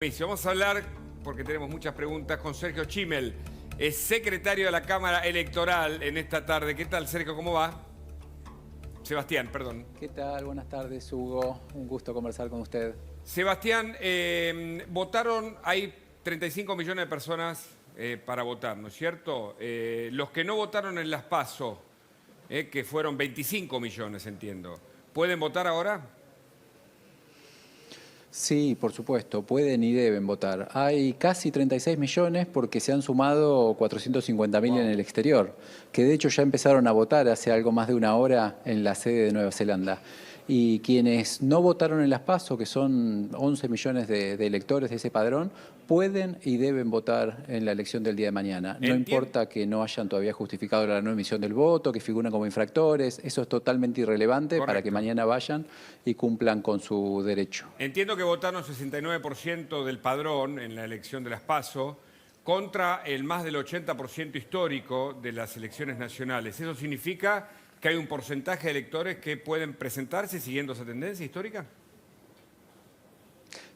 Vamos a hablar, porque tenemos muchas preguntas, con Sergio Schimmel, es secretario de la Cámara Electoral en esta tarde. ¿Qué tal, Sergio? ¿Cómo va? Sebastián, perdón. ¿Qué tal? Buenas tardes, Hugo. Un gusto conversar con usted. Sebastián, votaron, hay 35 millones de personas para votar, ¿no es cierto? Los que no votaron en las PASO, que fueron 25 millones, entiendo, ¿pueden votar ahora? Sí, por supuesto, pueden y deben votar. Hay casi 36 millones porque se han sumado 450.000 en el exterior, que de hecho ya empezaron a votar hace algo más de una hora en la sede de Nueva Zelanda. Y quienes no votaron en las PASO, que son 11 millones de electores de ese padrón, pueden y deben votar en la elección del día de mañana. No importa que no hayan todavía justificado la no emisión del voto, que figuren como infractores, eso es totalmente irrelevante. Correcto. Para que mañana vayan y cumplan con su derecho. Entiendo que votaron 69% del padrón en la elección de las PASO contra el más del 80% histórico de las elecciones nacionales. ¿Eso significa que hay un porcentaje de electores que pueden presentarse siguiendo esa tendencia histórica?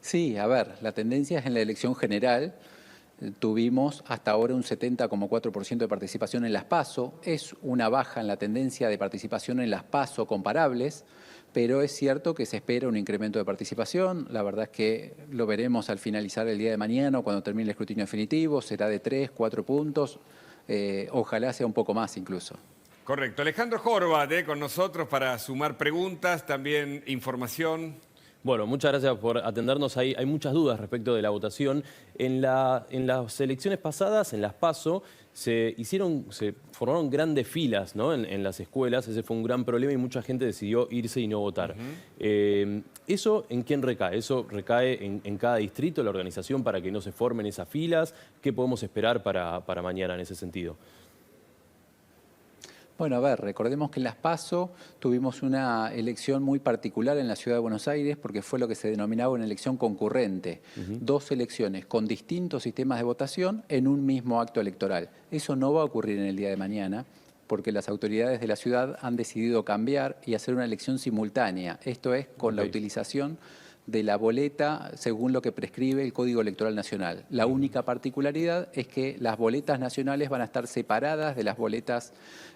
Sí, a ver, la tendencia es en la elección general. Tuvimos hasta ahora un 70,4% de participación en las PASO. Es una baja en la tendencia de participación en las PASO comparables, pero es cierto que se espera un incremento de participación. La verdad es que lo veremos al finalizar el día de mañana o cuando termine el escrutinio definitivo. Será de 3, 4 puntos. Ojalá sea un poco más incluso. Correcto. Alejandro Horvat, con nosotros para sumar preguntas, también información. Bueno, muchas gracias por atendernos. Hay muchas dudas respecto de la votación. En las elecciones pasadas, en las PASO, se formaron grandes filas, ¿no? en las escuelas. Ese fue un gran problema y mucha gente decidió irse y no votar. ¿Eso en quién recae? ¿Eso recae en cada distrito, la organización, para que no se formen esas filas? ¿Qué podemos esperar para mañana en ese sentido? Bueno, a ver, recordemos que en las PASO tuvimos una elección muy particular en la Ciudad de Buenos Aires porque fue lo que se denominaba una elección concurrente. Dos elecciones con distintos sistemas de votación en un mismo acto electoral. Eso no va a ocurrir en el día de mañana porque las autoridades de la ciudad han decidido cambiar y hacer una elección simultánea. Esto es con la utilización de la boleta según lo que prescribe el Código Electoral Nacional. La única particularidad es que las boletas nacionales van a estar separadas de las boletas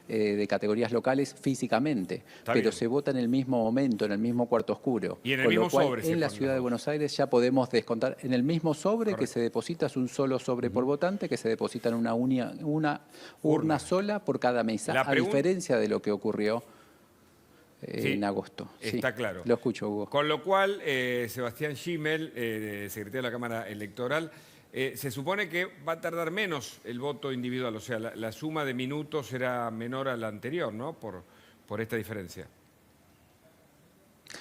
de categorías locales físicamente, pero se vota en el mismo momento, en el mismo cuarto oscuro. Y en el mismo sobre. En la Ciudad de Buenos Aires ya podemos descontar en el mismo sobre. Correcto. Que se deposita, es un solo sobre por votante, que se deposita en una urna sola por cada mesa, a diferencia de lo que ocurrió en agosto. Está claro. Lo escucho, Hugo. Con lo cual, Sebastián Schimmel, secretario de la Cámara Electoral, se supone que va a tardar menos el voto individual, o sea, la suma de minutos será menor a la anterior, ¿no? Por esta diferencia.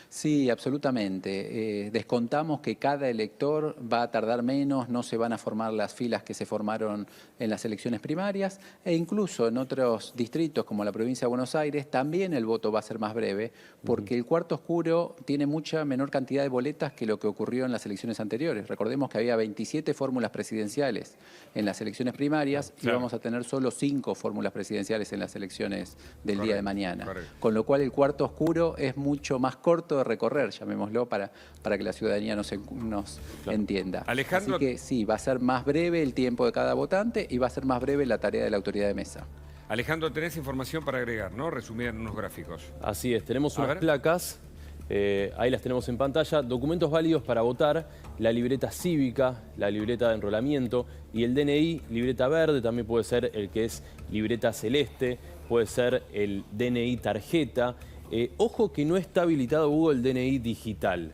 Sí, absolutamente. Descontamos que cada elector va a tardar menos, no se van a formar las filas que se formaron en las elecciones primarias e incluso en otros distritos como la provincia de Buenos Aires también el voto va a ser más breve porque el cuarto oscuro tiene mucha menor cantidad de boletas que lo que ocurrió en las elecciones anteriores. Recordemos que había 27 fórmulas presidenciales en las elecciones primarias y vamos a tener solo 5 fórmulas presidenciales en las elecciones del día de mañana. Con lo cual el cuarto oscuro es mucho más corto de recorrer, llamémoslo, para que la ciudadanía nos entienda. Alejandro... Así que sí, va a ser más breve el tiempo de cada votante y va a ser más breve la tarea de la autoridad de mesa. Alejandro, tenés información para agregar, ¿no? Resumida en unos gráficos. Así es, tenemos unas placas, ahí las tenemos en pantalla, documentos válidos para votar, la libreta cívica, la libreta de enrolamiento y el DNI, libreta verde, también puede ser el que es libreta celeste, puede ser el DNI tarjeta. Ojo que no está habilitado, Hugo, el DNI digital.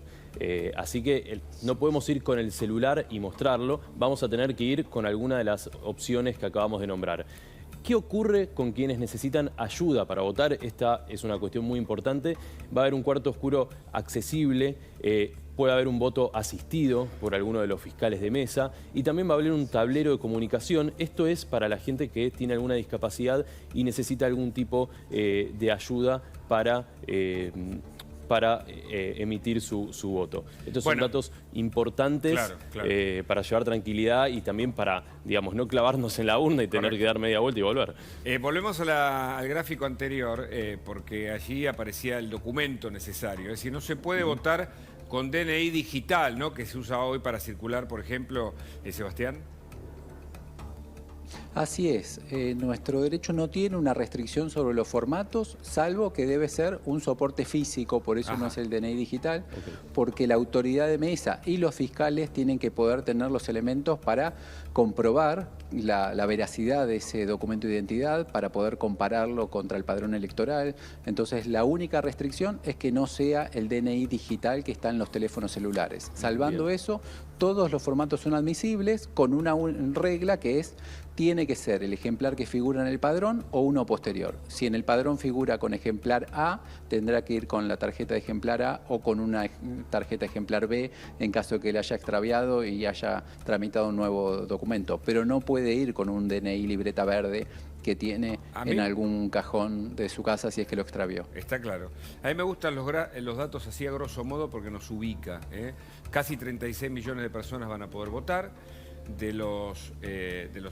Así que no podemos ir con el celular y mostrarlo. Vamos a tener que ir con alguna de las opciones que acabamos de nombrar. ¿Qué ocurre con quienes necesitan ayuda para votar? Esta es una cuestión muy importante. Va a haber un cuarto oscuro accesible. Puede haber un voto asistido por alguno de los fiscales de mesa y también va a haber un tablero de comunicación. Esto es para la gente que tiene alguna discapacidad y necesita algún tipo de ayuda para emitir su voto. Estos son datos importantes para llevar tranquilidad y también para, digamos, no clavarnos en la urna y tener que dar media vuelta y volver. Volvemos al gráfico anterior porque allí aparecía el documento necesario. Es decir, no se puede votar con DNI digital, ¿no? Que se usa hoy para circular, por ejemplo, Sebastián. Así es, nuestro derecho no tiene una restricción sobre los formatos, salvo que debe ser un soporte físico, por eso no es el DNI digital, porque la autoridad de mesa y los fiscales tienen que poder tener los elementos para comprobar la veracidad de ese documento de identidad, para poder compararlo contra el padrón electoral. Entonces, la única restricción es que no sea el DNI digital que está en los teléfonos celulares. Salvando eso, todos los formatos son admisibles con una regla que es: tiene que ser el ejemplar que figura en el padrón o uno posterior. Si en el padrón figura con ejemplar A, tendrá que ir con la tarjeta de ejemplar A o con una tarjeta ejemplar B en caso de que le haya extraviado y haya tramitado un nuevo documento. Pero no puede ir con un DNI libreta verde que tiene en algún cajón de su casa si es que lo extravió. Está claro. A mí me gustan los datos así a grosso modo porque nos ubica. Casi 36 millones de personas van a poder votar. De los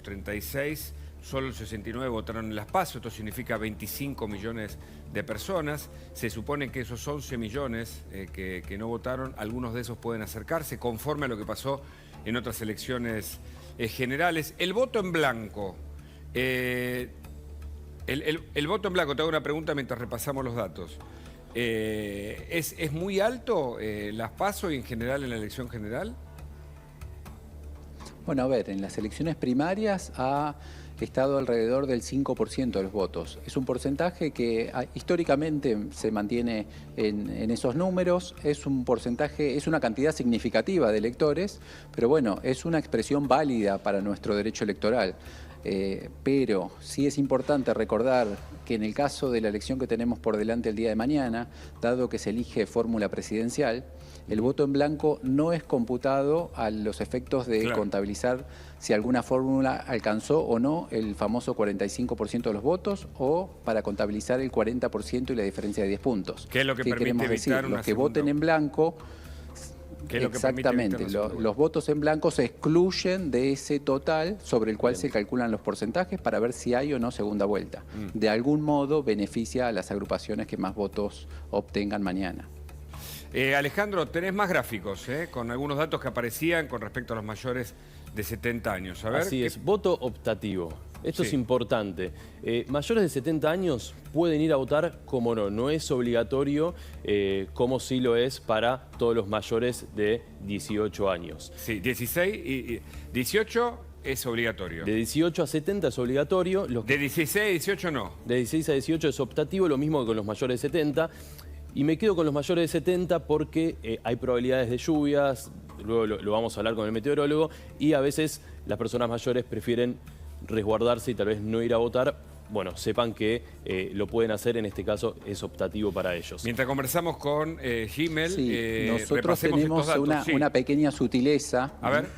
36, solo el 69 votaron en las PASO, esto significa 25 millones de personas. Se supone que esos 11 millones que no votaron, algunos de esos pueden acercarse, conforme a lo que pasó en otras elecciones generales. El voto en blanco. El voto en blanco, te hago una pregunta mientras repasamos los datos. ¿Es muy alto las PASO y en general en la elección general? Bueno, a ver, en las elecciones primarias ha estado alrededor del 5% de los votos. Es un porcentaje que históricamente se mantiene en esos números, es un porcentaje, es una cantidad significativa de electores, pero bueno, es una expresión válida para nuestro derecho electoral. Pero sí es importante recordar que en el caso de la elección que tenemos por delante el día de mañana, dado que se elige fórmula presidencial, el voto en blanco no es computado a los efectos de contabilizar si alguna fórmula alcanzó o no el famoso 45% de los votos, o para contabilizar el 40% y la diferencia de 10 puntos. ¿Qué es lo que permite queremos evitar decir? una Los que voten en blanco... Exactamente, los votos en blanco se excluyen de ese total sobre el cual se calculan los porcentajes para ver si hay o no segunda vuelta. De algún modo beneficia a las agrupaciones que más votos obtengan mañana. Alejandro, tenés más gráficos, con algunos datos que aparecían con respecto a los mayores de 70 años. A ver, así es, voto optativo. Esto es importante. Mayores de 70 años pueden ir a votar, como no es obligatorio, como sí lo es para todos los mayores de 18 años. Sí, 16 y 18 es obligatorio. De 18 a 70 es obligatorio. De 16 a 18 no. De 16 a 18 es optativo, lo mismo que con los mayores de 70. Y me quedo con los mayores de 70 porque hay probabilidades de lluvias, luego lo vamos a hablar con el meteorólogo, y a veces las personas mayores prefieren resguardarse y tal vez no ir a votar. Bueno, sepan que lo pueden hacer, en este caso es optativo para ellos. Mientras conversamos con Gimel, nosotros tenemos una pequeña sutileza,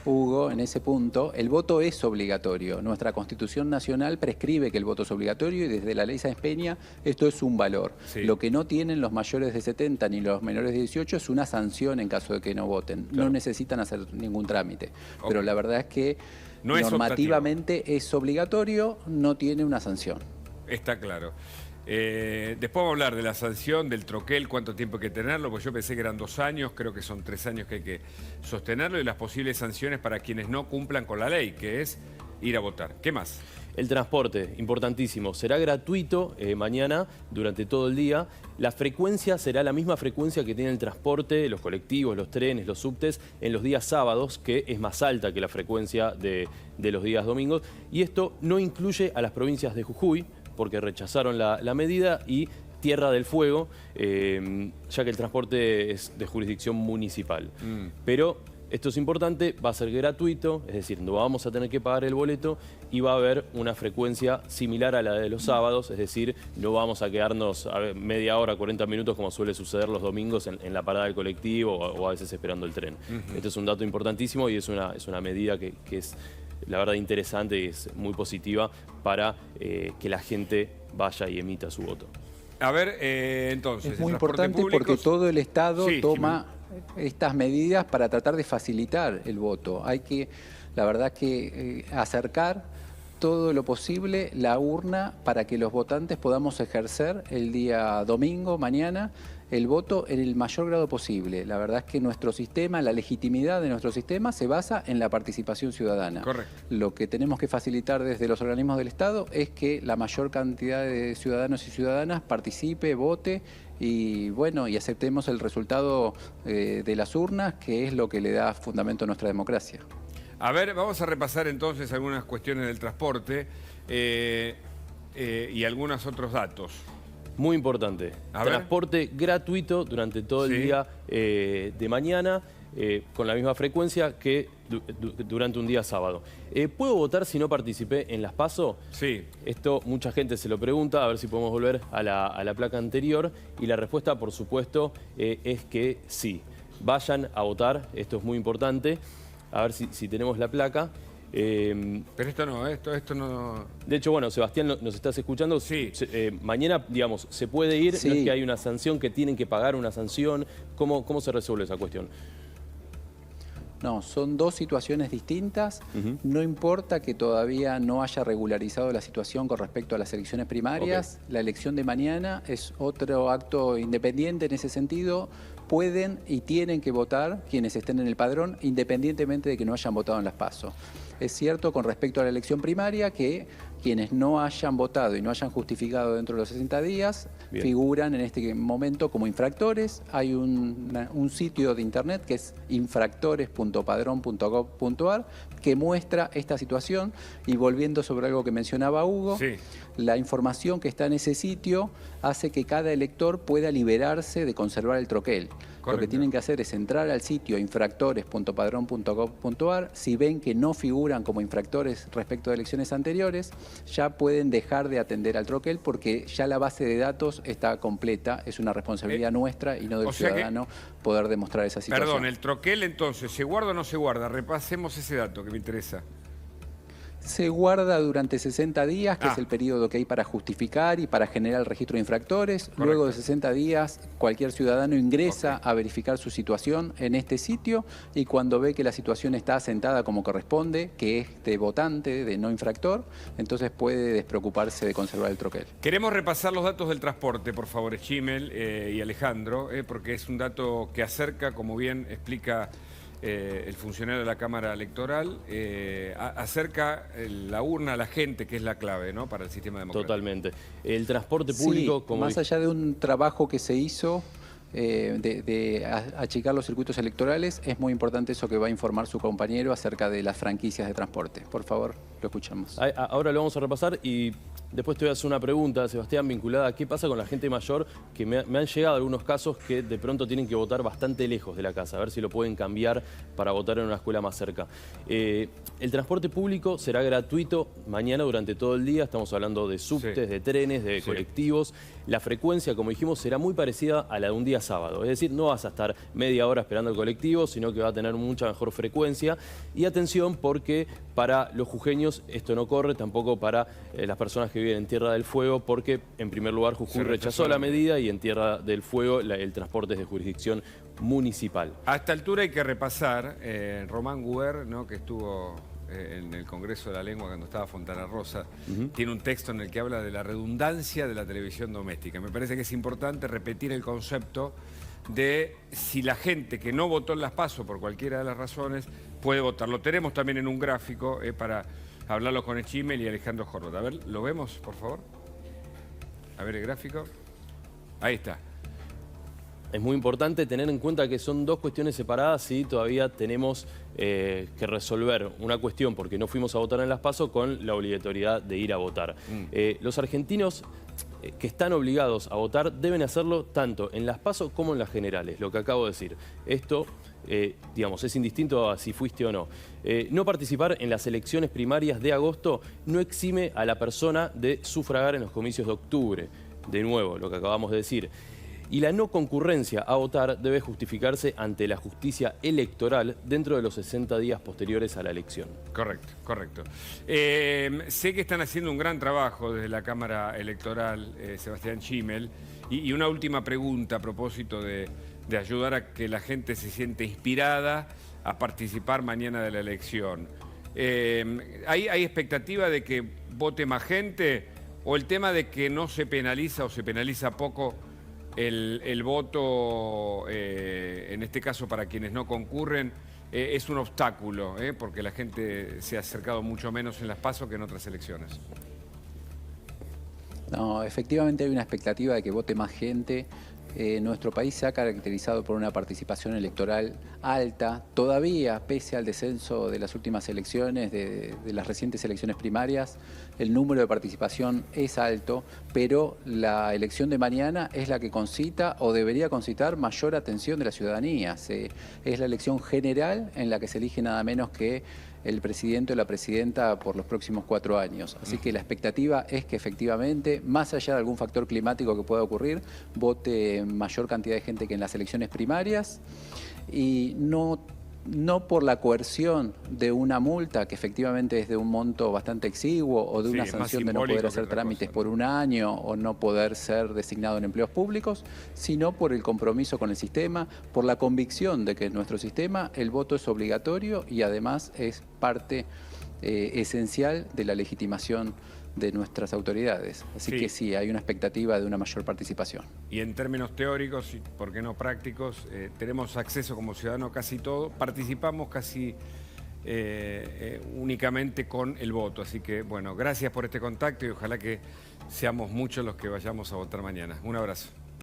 Hugo, en ese punto. El voto es obligatorio. Nuestra Constitución Nacional prescribe que el voto es obligatorio y desde la Ley Sáenz Peña esto es un valor. Lo que no tienen los mayores de 70 ni los menores de 18 es una sanción en caso de que no voten. No necesitan hacer ningún trámite. Pero la verdad es que normativamente es obligatorio, no tiene una sanción. Está claro. Después vamos a hablar de la sanción, del troquel, cuánto tiempo hay que tenerlo, porque yo pensé que eran 2 años, creo que son 3 años que hay que sostenerlo, y las posibles sanciones para quienes no cumplan con la ley, que es ir a votar. ¿Qué más? El transporte, importantísimo. Será gratuito mañana durante todo el día. La frecuencia será la misma frecuencia que tiene el transporte, los colectivos, los trenes, los subtes, en los días sábados, que es más alta que la frecuencia de los días domingos. Y esto no incluye a las provincias de Jujuy, porque rechazaron la medida, y Tierra del Fuego, ya que el transporte es de jurisdicción municipal. Pero esto es importante, va a ser gratuito, es decir, no vamos a tener que pagar el boleto, y va a haber una frecuencia similar a la de los sábados, es decir, no vamos a quedarnos media hora, 40 minutos como suele suceder los domingos en la parada del colectivo o a veces esperando el tren. Este es un dato importantísimo y es una medida que es, la verdad, interesante y es muy positiva para que la gente vaya y emita su voto. A ver, entonces... Es muy importante porque todo el Estado toma estas medidas para tratar de facilitar el voto. Hay que, la verdad, que acercar todo lo posible la urna para que los votantes podamos ejercer el día domingo, mañana, el voto en el mayor grado posible. La verdad es que nuestro sistema, la legitimidad de nuestro sistema se basa en la participación ciudadana. Correcto. Lo que tenemos que facilitar desde los organismos del Estado es que la mayor cantidad de ciudadanos y ciudadanas participe, vote y bueno, y aceptemos el resultado de las urnas, que es lo que le da fundamento a nuestra democracia. A ver, vamos a repasar entonces algunas cuestiones del transporte y algunos otros datos. Muy importante. Transporte gratuito durante todo el día de mañana, con la misma frecuencia que durante un día sábado. ¿Puedo votar si no participé en las PASO? Sí. Esto mucha gente se lo pregunta, a ver si podemos volver a la placa anterior. Y la respuesta, por supuesto, es que sí. Vayan a votar, esto es muy importante. A ver si tenemos la placa. Pero esto no, esto no... De hecho, bueno, Sebastián, ¿nos estás escuchando? Sí. Mañana, digamos, se puede ir, Sí. no es que hay una sanción, que tienen que pagar una sanción. ¿Cómo se resuelve esa cuestión? No, son dos situaciones distintas. No importa que todavía no haya regularizado la situación con respecto a las elecciones primarias. La elección de mañana es otro acto independiente en ese sentido. Pueden y tienen que votar quienes estén en el padrón, independientemente de que no hayan votado en las PASO. Es cierto con respecto a la elección primaria que quienes no hayan votado y no hayan justificado dentro de los 60 días figuran en este momento como infractores. Hay un sitio de internet que es infractores.padrón.gov.ar que muestra esta situación. Y volviendo sobre algo que mencionaba Hugo, la información que está en ese sitio hace que cada elector pueda liberarse de conservar el troquel. Lo que tienen que hacer es entrar al sitio infractores.padrón.gov.ar. Si ven que no figuran como infractores respecto de elecciones anteriores, ya pueden dejar de atender al troquel porque ya la base de datos está completa. Es una responsabilidad nuestra y no del ciudadano poder demostrar esa situación. Perdón, el troquel entonces, ¿se guarda o no se guarda? Repasemos ese dato que me interesa. Se guarda durante 60 días, que es el periodo que hay para justificar y para generar el registro de infractores. Correcto. Luego de 60 días, cualquier ciudadano ingresa a verificar su situación en este sitio y cuando ve que la situación está asentada como corresponde, que es de votante, de no infractor, entonces puede despreocuparse de conservar el troquel. Queremos repasar los datos del transporte, por favor, Schimel y Alejandro, porque es un dato que acerca, como bien explica el funcionario de la Cámara Electoral, acerca la urna a la gente, que es la clave, ¿no?, para el sistema democrático. Totalmente. El transporte público, Sí, como más allá de un trabajo que se hizo de achicar los circuitos electorales, es muy importante eso que va a informar su compañero acerca de las franquicias de transporte. Por favor, lo escuchamos. Ahora lo vamos a repasar y después te voy a hacer una pregunta, Sebastián, vinculada a qué pasa con la gente mayor, que me han llegado algunos casos que de pronto tienen que votar bastante lejos de la casa, a ver si lo pueden cambiar para votar en una escuela más cerca. El transporte público será gratuito mañana durante todo el día, estamos hablando de subtes, de trenes, de colectivos. La frecuencia, como dijimos, será muy parecida a la de un día sábado, es decir, no vas a estar media hora esperando el colectivo, sino que va a tener mucha mejor frecuencia. Y atención, porque para los jujeños esto no corre, tampoco para las personas que viven en Tierra del Fuego, porque en primer lugar Jujuy rechazó la medida y en Tierra del Fuego el transporte es de jurisdicción municipal. A esta altura hay que repasar, Román Guber, ¿no?, que estuvo en el Congreso de la Lengua cuando estaba Fontana Rosa, tiene un texto en el que habla de la redundancia de la televisión doméstica. Me parece que es importante repetir el concepto de si la gente que no votó en las PASO por cualquiera de las razones puede votar. Lo tenemos también en un gráfico para hablarlo con Schimel y Alejandro Horvat. A ver, ¿lo vemos, por favor? A ver el gráfico. Ahí está. Es muy importante tener en cuenta que son dos cuestiones separadas y todavía tenemos que resolver una cuestión porque no fuimos a votar en las PASO con la obligatoriedad de ir a votar. Los argentinos que están obligados a votar deben hacerlo tanto en las PASO como en las generales, lo que acabo de decir. Esto, digamos, es indistinto a si fuiste o no. No participar en las elecciones primarias de agosto no exime a la persona de sufragar en los comicios de octubre. De nuevo, lo que acabamos de decir. Y la no concurrencia a votar debe justificarse ante la justicia electoral dentro de los 60 días posteriores a la elección. Correcto, correcto. Sé que están haciendo un gran trabajo desde la Cámara Electoral, Sebastián Schimel, y una última pregunta a propósito de ayudar a que la gente se siente inspirada a participar mañana de la elección. ¿Hay expectativa de que vote más gente o el tema de que no se penaliza o se penaliza poco el voto, en este caso para quienes no concurren, es un obstáculo, porque la gente se ha acercado mucho menos en las PASO que en otras elecciones. No, efectivamente hay una expectativa de que vote más gente. Nuestro país se ha caracterizado por una participación electoral alta. Todavía, pese al descenso de las últimas elecciones, de las recientes elecciones primarias, el número de participación es alto, pero la elección de mañana es la que concita o debería concitar mayor atención de la ciudadanía. Es la elección general en la que se elige nada menos que el presidente o la presidenta por los próximos 4 años. Así que la expectativa es que efectivamente, más allá de algún factor climático que pueda ocurrir, vote mayor cantidad de gente que en las elecciones primarias y no por la coerción de una multa, que efectivamente es de un monto bastante exiguo, o de una sanción de no poder hacer trámites por un año o no poder ser designado en empleos públicos, sino por el compromiso con el sistema, por la convicción de que en nuestro sistema el voto es obligatorio y además es parte esencial de la legitimación de nuestras autoridades. Así que sí, hay una expectativa de una mayor participación. Y en términos teóricos, y por qué no prácticos, tenemos acceso como ciudadanos a casi todo, participamos casi únicamente con el voto. Así que, bueno, gracias por este contacto y ojalá que seamos muchos los que vayamos a votar mañana. Un abrazo.